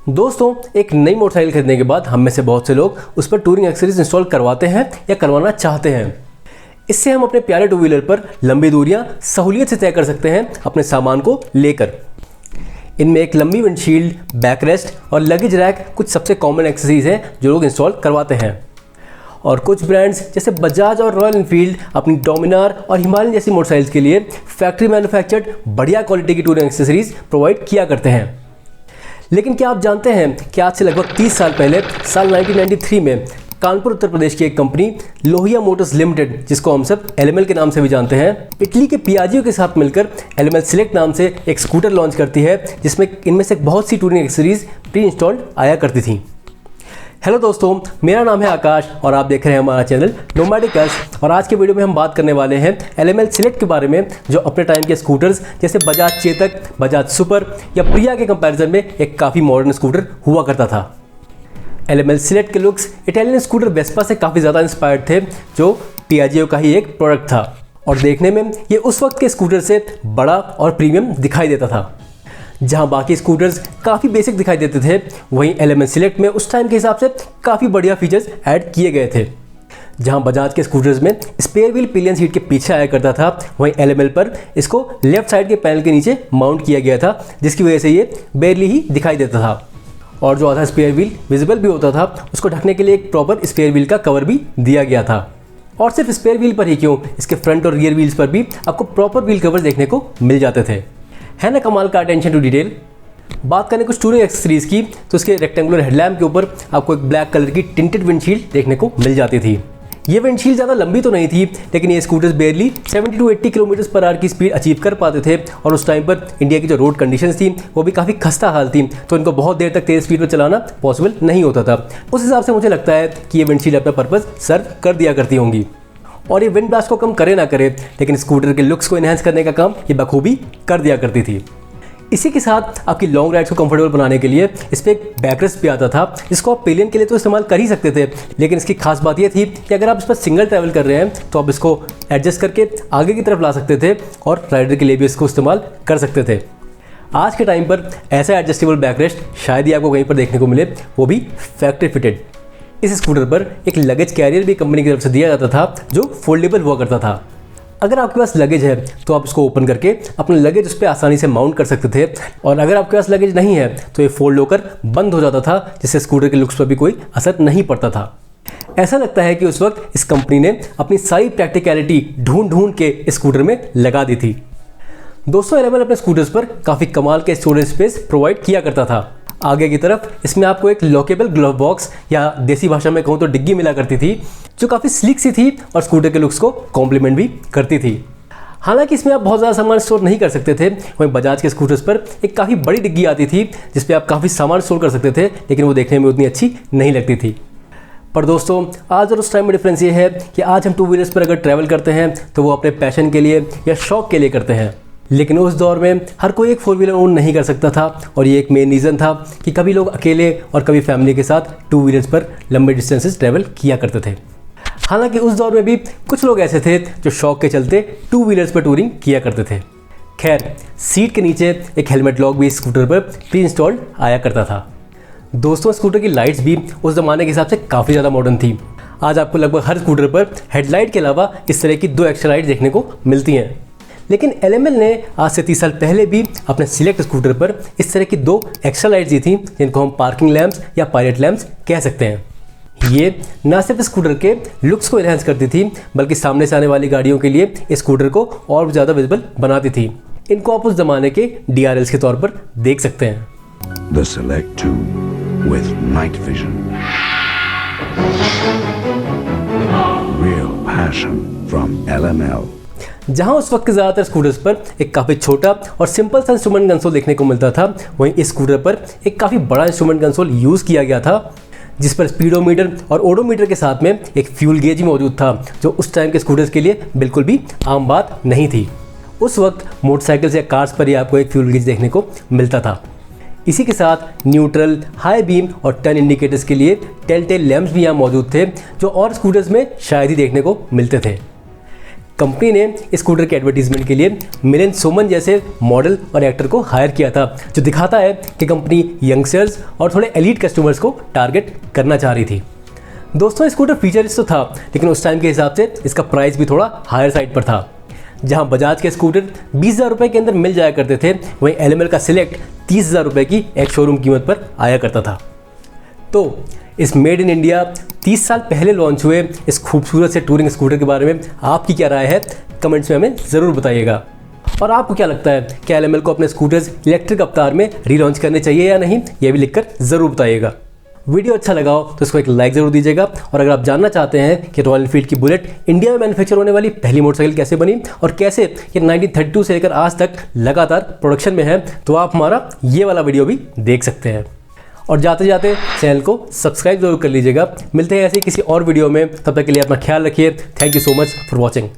दोस्तों, एक नई मोटरसाइकिल खरीदने के बाद हम में से बहुत से लोग उस पर टूरिंग एक्सेसरीज इंस्टॉल करवाते हैं या करवाना चाहते हैं। इससे हम अपने प्यारे टू व्हीलर पर लंबी दूरियां सहूलियत से तय कर सकते हैं अपने सामान को लेकर। इनमें एक लंबी विंडशील्ड, बैकरेस्ट और लगेज रैक कुछ सबसे कॉमन एक्सेसरीज हैं जो लोग इंस्टॉल करवाते हैं। और कुछ ब्रांड्स जैसे बजाज और रॉयल एनफील्ड अपनी डोमिनार और हिमालयन जैसी मोटरसाइकिल्स के लिए फैक्ट्री मैन्युफैक्चर्ड बढ़िया क्वालिटी की टूरिंग एक्सेसरीज प्रोवाइड किया करते हैं। लेकिन क्या आप जानते हैं कि आज से लगभग 30 साल पहले साल 1993 में कानपुर उत्तर प्रदेश की एक कंपनी लोहिया मोटर्स लिमिटेड, जिसको हम सब LML के नाम से भी जानते हैं, इटली के पियाजियो के साथ मिलकर LML सेलेक्ट नाम से एक स्कूटर लॉन्च करती है जिसमें इनमें से बहुत सी टूरिंग एक्सेसरीज प्री इंस्टॉल्ड आया करती थी। हेलो दोस्तों, मेरा नाम है आकाश और आप देख रहे हैं हमारा चैनल नोमैडिकस। और आज के वीडियो में हम बात करने वाले हैं LML सेलेक्ट के बारे में, जो अपने टाइम के स्कूटर्स जैसे बजाज चेतक, बजाज सुपर या प्रिया के कंपैरिजन में एक काफ़ी मॉडर्न स्कूटर हुआ करता था। LML सेलेक्ट के लुक्स इटालियन स्कूटर वेस्पा से काफ़ी ज़्यादा इंस्पायर्ड थे, जो पियाजियो का ही एक प्रोडक्ट था। और देखने में ये उस वक्त के स्कूटर से बड़ा और प्रीमियम दिखाई देता था। जहां बाकी स्कूटर्स काफ़ी बेसिक दिखाई देते थे, वहीं LML सेलेक्ट में उस टाइम के हिसाब से काफ़ी बढ़िया फीचर्स ऐड किए गए थे। जहां बजाज के स्कूटर्स में स्पेयर व्हील पिलियन सीट के पीछे आया करता था, वहीं LML पर इसको लेफ्ट साइड के पैनल के नीचे माउंट किया गया था, जिसकी वजह से ये बेयरली ही दिखाई देता था। और जो आधा स्पेयर व्हील विजिबल भी होता था, उसको ढकने के लिए एक प्रॉपर स्पेयर व्हील का कवर भी दिया गया था। और सिर्फ स्पेयर व्हील पर ही क्यों, इसके फ्रंट और रियर व्हील्स पर भी आपको प्रॉपर व्हील कवर देखने को मिल जाते थे। है ना कमाल का अटेंशन टू डिटेल। बात करें कुछ टूरिंग एक्सेसरीज की, तो इसके रेक्टेंगुलर हेडलैम्प के ऊपर आपको एक ब्लैक कलर की टिंटेड विंडशील्ड देखने को मिल जाती थी। ये विंडशील्ड ज़्यादा लंबी तो नहीं थी, लेकिन ये स्कूटर्स बेयरली 70 to 80 km/h की स्पीड अचीव कर पाते थे। और उस टाइम पर इंडिया की जो रोड कंडीशंस थी वो भी काफ़ी खस्ता हाल थी, तो इनको बहुत देर तक तेज़ स्पीड पर चलाना पॉसिबल नहीं होता था। उस हिसाब से मुझे लगता है कि ये विंडशील्ड अपना पर्पज़ सर्व कर दिया करती होंगी। और ये विंड ब्लास्ट को कम करे ना करे, लेकिन स्कूटर के लुक्स को इन्हेंस करने का काम ये बखूबी कर दिया करती थी। इसी के साथ आपकी लॉन्ग राइड्स को कंफर्टेबल बनाने के लिए इस पर एक बैकरेस्ट भी आता था, जिसको आप पिलियन के लिए तो इस्तेमाल कर ही सकते थे, लेकिन इसकी खास बात ये थी कि अगर आप इस पर सिंगल ट्रैवल कर रहे हैं तो आप इसको एडजस्ट करके आगे की तरफ ला सकते थे और राइडर के लिए भी इसको इस्तेमाल कर सकते थे। आज के टाइम पर ऐसा एडजस्टेबल बैकरेस्ट शायद ही आपको कहीं पर देखने को मिले, वो भी फैक्ट्री फिटेड। इस स्कूटर पर एक लगेज कैरियर भी कंपनी की तरफ से दिया जाता था, जो फोल्डेबल हुआ करता था। अगर आपके पास लगेज है तो आप इसको ओपन करके अपना लगेज उस पर आसानी से माउंट कर सकते थे, और अगर आपके पास लगेज नहीं है तो ये फोल्ड होकर बंद हो जाता था, जिससे स्कूटर के लुक्स पर भी कोई असर नहीं पड़ता था। ऐसा लगता है कि उस वक्त इस कंपनी ने अपनी सारी प्रैक्टिकलिटी ढूंढ के इस स्कूटर में लगा दी थी। दोस्तों, LML अपने स्कूटर्स पर काफ़ी कमाल के स्टोरेज स्पेस प्रोवाइड किया करता था। आगे की तरफ इसमें आपको एक लॉकेबल ग्लव बॉक्स या देसी भाषा में कहूँ तो डिग्गी मिला करती थी, जो काफ़ी स्लिक सी थी और स्कूटर के लुक्स को कॉम्प्लीमेंट भी करती थी। हालांकि इसमें आप बहुत ज़्यादा सामान स्टोर नहीं कर सकते थे। वहीं बजाज के स्कूटर्स पर एक काफ़ी बड़ी डिग्गी आती थी जिस पे आप काफ़ी सामान स्टोर कर सकते थे, लेकिन वो देखने में उतनी अच्छी नहीं लगती थी। पर दोस्तों, आज और उस टाइम में डिफरेंस ये है कि आज हम टू व्हीलर्स पर अगर ट्रैवल करते हैं तो वो अपने पैशन के लिए या शौक के लिए करते हैं, लेकिन उस दौर में हर कोई एक 4 व्हीलर ओन नहीं कर सकता था। और ये एक मेन रीज़न था कि कभी लोग अकेले और कभी फैमिली के साथ टू व्हीलर्स पर लंबे डिस्टेंसेस ट्रैवल किया करते थे। हालांकि उस दौर में भी कुछ लोग ऐसे थे जो शौक के चलते टू व्हीलर्स पर टूरिंग किया करते थे। खैर, सीट के नीचे एक हेलमेट लॉक भी स्कूटर पर प्री इंस्टॉल्ड आया करता था। दोस्तों, स्कूटर की लाइट्स भी उस ज़माने के हिसाब से काफ़ी ज़्यादा मॉडर्न थी। आज आपको लगभग हर स्कूटर पर हेडलाइट के अलावा इस तरह की 2 एक्स्ट्रा लाइट देखने को मिलती हैं। लेकिन LML ने आज से 30 साल पहले भी अपने सिलेक्ट स्कूटर पर इस तरह की 2 एक्स्ट्रा लाइट्स दी थी, जिनको हम पार्किंग लैंप्स या पायलट लैंप्स कह सकते हैं। ये न सिर्फ स्कूटर के लुक्स को एनहांस करती थी, बल्कि सामने से आने वाली गाड़ियों के लिए इस स्कूटर को और ज़्यादा विजिबल बनाती थी। इनको आप उस ज़माने के DRLs के तौर पर देख सकते हैं। The Select 2 with night vision. Real passion from LML. जहां उस वक्त के ज़्यादातर स्कूटर्स पर एक काफ़ी छोटा और सिंपल सा इंस्ट्रूमेंट कंसोल देखने को मिलता था, वहीं इस स्कूटर पर एक काफ़ी बड़ा इंस्ट्रूमेंट कंसोल यूज़ किया गया था, जिस पर स्पीडोमीटर और ओडोमीटर के साथ में एक फ्यूल गेज भी मौजूद था, जो उस टाइम के स्कूटर्स के लिए बिल्कुल भी आम बात नहीं थी। उस वक्त मोटरसाइकिल्स या कार्स पर ही आपको एक फ्यूल गेज देखने को मिलता था। इसी के साथ न्यूट्रल, हाई बीम और टर्न इंडिकेटर्स के लिए टेल लैंप्स भी यहाँ मौजूद थे, जो और स्कूटर्स में शायद ही देखने को मिलते थे। कंपनी ने इस स्कूटर के एडवर्टीजमेंट के लिए मिलिंद सोमन जैसे मॉडल और एक्टर को हायर किया था, जो दिखाता है कि कंपनी यंगस्टर्स और थोड़े एलीट कस्टमर्स को टारगेट करना चाह रही थी। दोस्तों, स्कूटर फीचर्स तो था, लेकिन उस टाइम के हिसाब से इसका प्राइस भी थोड़ा हायर साइड पर था। जहां बजाज के स्कूटर 20,000 रुपये के अंदर मिल जाया करते थे, वहीं एलएमएल का सिलेक्ट 30,000 रुपये की एक शोरूम कीमत पर आया करता था। तो इस मेड इन इंडिया 30 साल पहले लॉन्च हुए इस खूबसूरत से टूरिंग स्कूटर के बारे में आपकी क्या राय है, कमेंट्स में हमें ज़रूर बताइएगा। और आपको क्या लगता है कि एलएमएल को अपने स्कूटर्स इलेक्ट्रिक अवतार में रीलॉन्च करने चाहिए या नहीं, यह भी लिखकर ज़रूर बताइएगा। वीडियो अच्छा लगा हो तो इसको एक लाइक ज़रूर दीजिएगा। और अगर आप जानना चाहते हैं कि रॉयल एनफील्ड की बुलेट इंडिया में मैन्युफैक्चर होने वाली पहली मोटरसाइकिल कैसे बनी और कैसे ये 1932 से लेकर आज तक लगातार प्रोडक्शन में है, तो आप हमारा ये वाला वीडियो भी देख सकते हैं। और जाते जाते चैनल को सब्सक्राइब जरूर कर लीजिएगा। मिलते हैं ऐसे किसी और वीडियो में, तब तक के लिए अपना ख्याल रखिए। Thank you so much for watching.